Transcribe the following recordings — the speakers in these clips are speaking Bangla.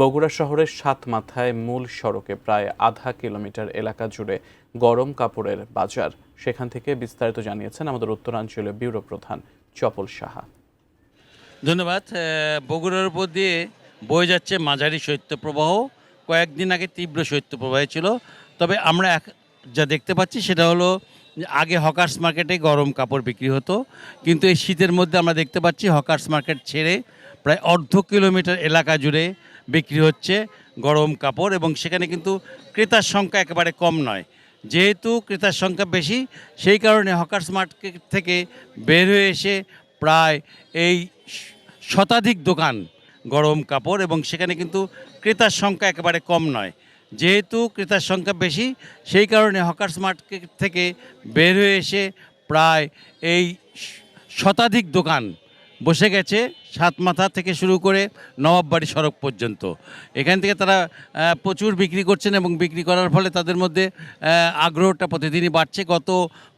বগুড়া শহরের সাতমাথায় মূল সড়কে প্রায় আধা কিলোমিটার এলাকা জুড়ে গরম কাপড়ের বাজার। সেখান থেকে বিস্তারিত জানিয়েছেন আমাদের উত্তরাঞ্চলীয় ব্যুরো প্রধান চপল সাহা। ধন্যবাদ। বগুড়ার উপর দিয়ে বয়ে যাচ্ছে মাঝারি শৈত্যপ্রবাহ। কয়েকদিন আগে তীব্র শৈত্যপ্রবাহ ছিল। তবে আমরা যা দেখতে পাচ্ছি সেটা হলো আগে হকার্স মার্কেটে গরম কাপড় বিক্রি হতো, কিন্তু এই শীতের মধ্যে আমরা দেখতে পাচ্ছি হকার্স মার্কেট ছেড়ে প্রায় অর্ধ কিলোমিটার এলাকা জুড়ে বিক্রি হচ্ছে গরম কাপড়, এবং সেখানে কিন্তু ক্রেতার সংখ্যা একেবারে কম নয়। যেহেতু ক্রেতার সংখ্যা বেশি, সেই কারণে হকার্স মার্কেট থেকে বের হয়ে এসে প্রায় এই শতাধিক দোকান গরম কাপড়, এবং সেখানে কিন্তু ক্রেতার সংখ্যা একেবারে কম নয়। যেহেতু ক্রেতার সংখ্যা বেশি, সেই কারণে হকার্স মার্কেট থেকে বের হয়ে এসে প্রায় এই শতাধিক দোকান বসে গেছে সাতমাথা থেকে শুরু করে নবাববাড়ি সড়ক পর্যন্ত। এখান থেকে তারা প্রচুর বিক্রি করছেন, এবং বিক্রি করার ফলে তাদের মধ্যে আগ্রহটা প্রতিদিনই বাড়ছে। গত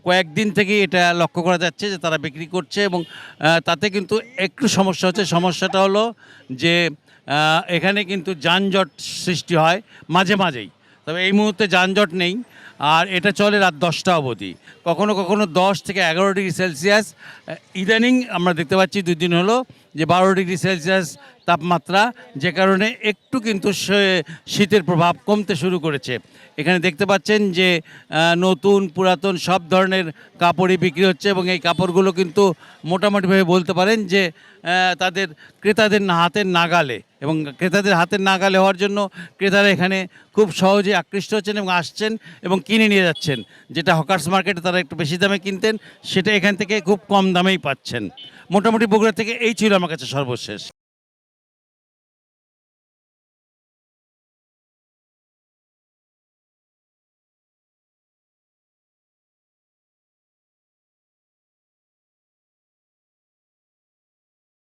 কয়েকদিন থেকেই এটা লক্ষ্য করা যাচ্ছে যে তারা বিক্রি করছে, এবং তাতে কিন্তু একটু সমস্যা হচ্ছে। সমস্যাটা হলো যে এখানে কিন্তু যানজট সৃষ্টি হয় মাঝে মাঝেই। তবে এই মুহূর্তে যানজট নেই, আর এটা চলে রাত 10টা অবধি। কখনো কখনো 10 থেকে 11 ডিগ্রি সেলসিয়াস। ইদানিং আমরা দেখতে পাচ্ছি 2 দিন হলো যে 12 ডিগ্রি সেলসিয়াস তাপমাত্রা, যে কারণে একটু কিন্তু শীতের প্রভাব কমতে শুরু করেছে। এখানে দেখতে পাচ্ছেন যে নতুন পুরাতন সব ধরনের কাপড়ই বিক্রি হচ্ছে, এবং এই কাপড়গুলো কিন্তু মোটামুটিভাবে বলতে পারেন যে তাদের ক্রেতাদের হাতের নাগালে, এবং ক্রেতাদের হাতের নাগালে হওয়ার জন্য ক্রেতারা এখানে খুব সহজে আকৃষ্ট হচ্ছেন এবং আসছেন এবং কিনে নিয়ে যাচ্ছেন। যেটা হকার্স মার্কেটে তারা একটু বেশি দামে কিনতেন, সেটা এখান থেকে খুব কম দামেই পাচ্ছেন। মোটামুটি বগুড়া থেকে এই ছিল আমার কাছে সর্বশেষ।